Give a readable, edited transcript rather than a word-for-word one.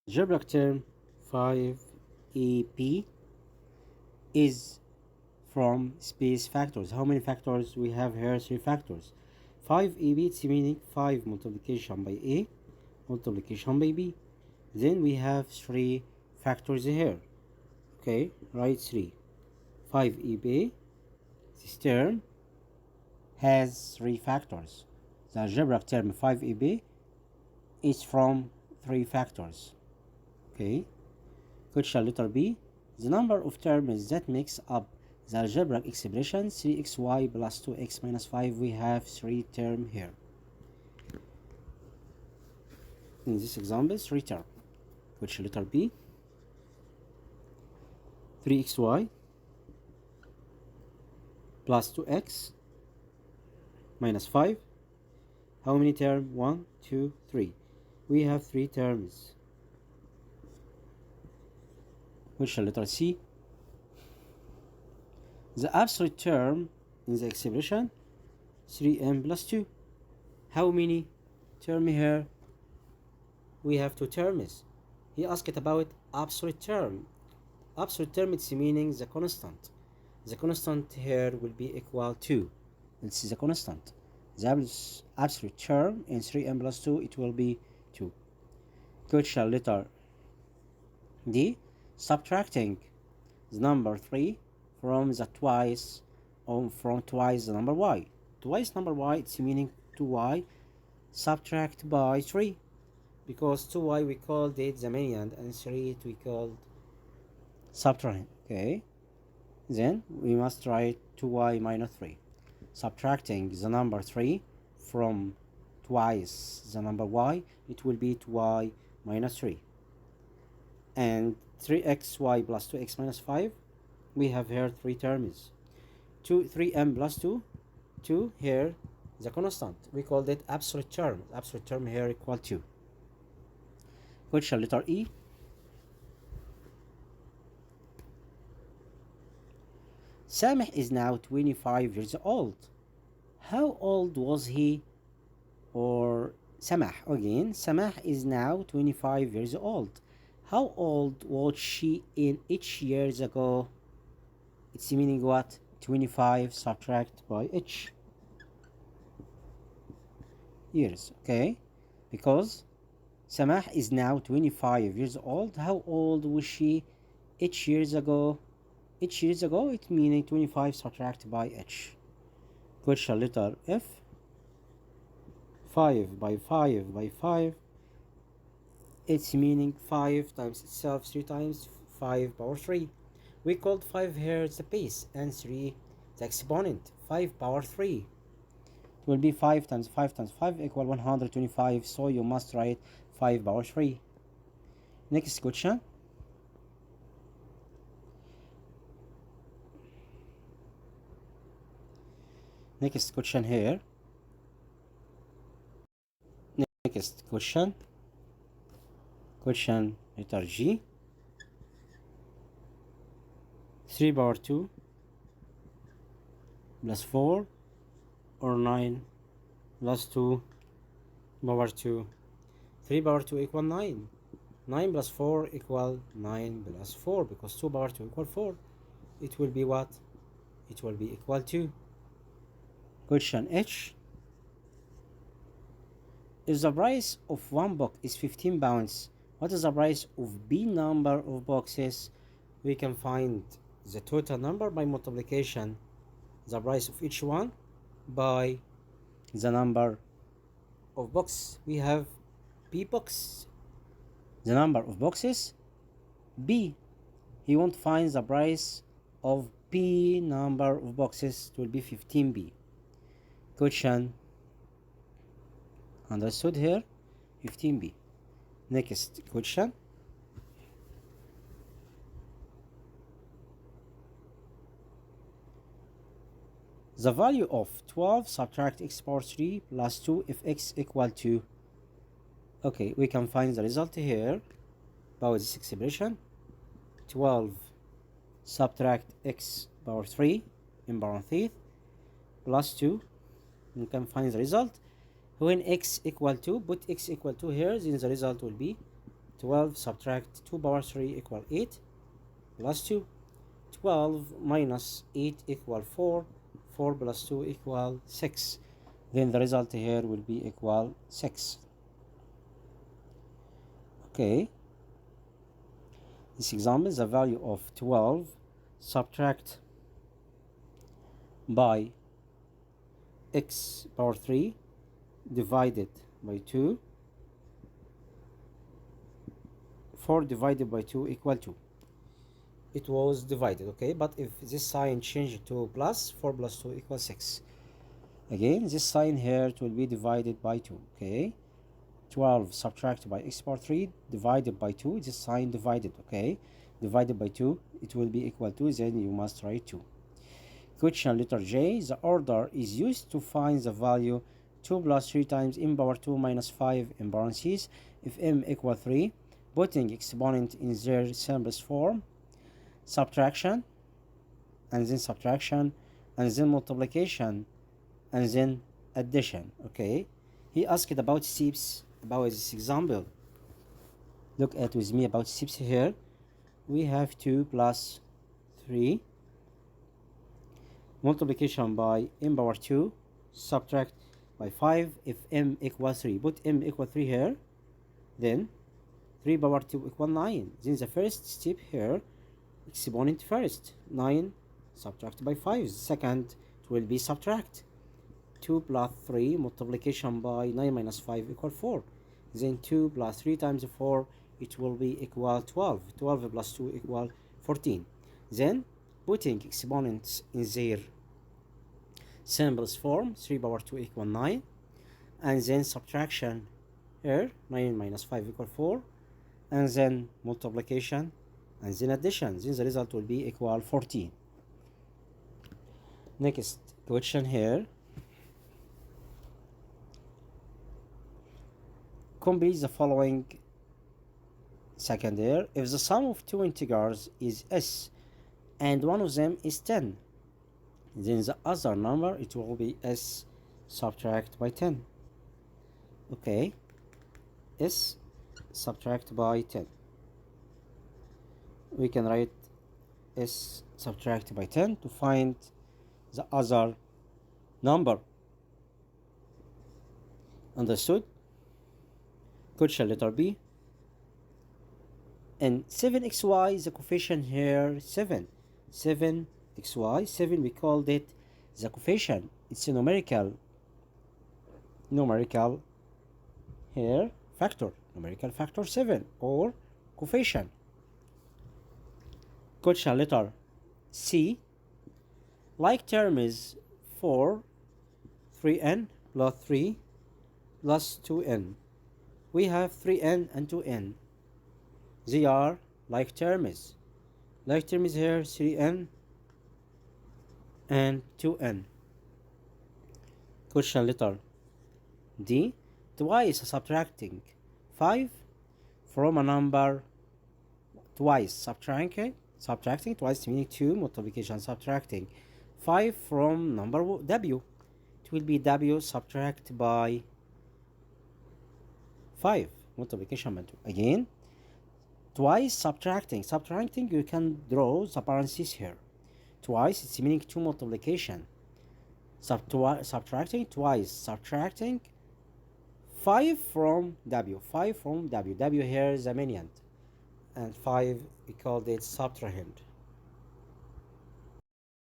Algebraic term 5ep is from space factors. How many factors we have here? 3 factors. 5ep, it's meaning 5 multiplication by a multiplication by b. Then we have 3 factors here. Okay, write 3. 5ep, this term has 3 factors. The algebraic term 5ep is from 3 factors. Okay, question letter B. The number of terms that makes up the algebraic expression 3xy plus 2x minus 5, we have 3 terms here. In this example, 3 terms. Question letter B. 3xy plus 2x minus 5. How many terms? 1, 2, 3. We have 3 terms. Question letter C. The absolute term in the expression 3m plus 2. How many terms here? We have 2 terms. He asked about absolute term. Absolute term, it's meaning the constant. The constant here will be equal to, this is the constant. The absolute term in 3m plus 2, it will be 2. Question letter D. Subtracting the number 3 from the twice, or from twice the number y. Twice number y, it's meaning 2y subtract by 3. Because 2y we called it the median and 3 we called subtrahend. Okay, then we must write 2y minus 3. Subtracting the number 3 from twice the number y, it will be 2y minus 3. And 3xy plus 2x minus 5, we have here 3 terms. 3m plus 2, 2 here, the constant. We called it absolute term. Absolute term here equal to. Question letter E. Samih is now 25 years old. How old was he? Or Samah again. Samah is now 25 years old. How old was she in each years ago? It's meaning what? 25 subtract by each years. Okay, because Samah is now 25 years old. How old was she each years ago? Each years ago, it meaning 25 subtract by each. Question letter F. 5 by 5 by 5. It's meaning 5 times itself 3 times 5 power 3. We called 5 here the base and 3 the exponent. 5 power 3. It will be 5 times 5 times 5 equal 125. So you must write 5 power 3. Next question. Next question here. Next question. Question letter G. 3 power 2 plus 4 or 9 plus 2 power 2. 3 power 2 equal 9. 9 plus 4 equal 9 plus 4, because 2 power 2 equal 4. It will be what? It will be equal to. Question H. If the price of one book is 15 pounds, what is the price of B number of boxes? We can find the total number by multiplication the price of each one by the number of boxes. We have B box, the number of boxes B. He won't find the price of B number of boxes. It will be 15B. Question understood here, 15B. Next question. The value of 12 subtract x power 3 plus 2 if x equal to. Okay, we can find the result here about this expression. 12 subtract x power 3 in parentheses plus 2. You can find the result. When x equal to, put x equal to here, then the result will be 12 subtract 2 power 3 equal 8 plus 2. 12 minus 8 equal 4. 4 plus 2 equal 6. Then the result here will be equal 6. Okay. This example is the value of 12 subtract by x power 3 divided by 2. 4 divided by 2 equal 2. It was divided, okay, but if this sign changed to plus, 4 plus 2 equals 6. Again, this sign here it will be divided by 2, okay. 12 subtracted by x power 3 divided by 2, this sign divided, okay. Divided by 2, it will be equal to, then you must write 2. Question letter J, the order is used to find the value 2 plus 3 times m power 2 minus 5 in parentheses if m equal 3, putting exponent in their simplest form, subtraction, and then multiplication, and then addition, okay. He asked about steps about this example. Look at with me about steps here. We have 2 plus 3 multiplication by m power 2 subtract by 5 if m equals 3. Put m equal 3 here, then 3 power 2 equal 9. Then the first step here, exponent first, 9 subtract by 5. Second, it will be subtract. 2 plus 3 multiplication by 9 minus 5 equal 4. Then 2 plus 3 times 4, it will be equal 12. 12 plus 2 equal 14. Then putting exponents in their simplest form, 3 power 2 equal 9. And then subtraction here, 9 minus 5 equal 4. And then multiplication, and then addition. Then the result will be equal 14. Next question here. Complete the following second here. If the sum of two integers is s and one of them is 10, then the other number it will be s subtract by 10. Okay, s subtract by 10. We can write s subtract by 10 to find the other number. Understood? Question letter B. And 7xy, the coefficient here 7. 7xy, 7 we called it the coefficient. It's a numerical here factor. Numerical factor 7 or coefficient. Question letter C. Like term is 4, 3n plus 3 plus 2n. We have 3n and 2n. They are like terms. Like terms here 3n and 2n. Question letter D. Twice subtracting 5 from a number, twice subtracting twice meaning 2, multiplication subtracting 5 from number w. It will be w subtract by 5, multiplication by 2. Again, twice subtracting you can draw the parentheses here. Twice it's meaning 2 multiplication. Subtracting twice, subtracting 5 from w. 5 from w. W here is a minion, and 5 we called it subtrahend.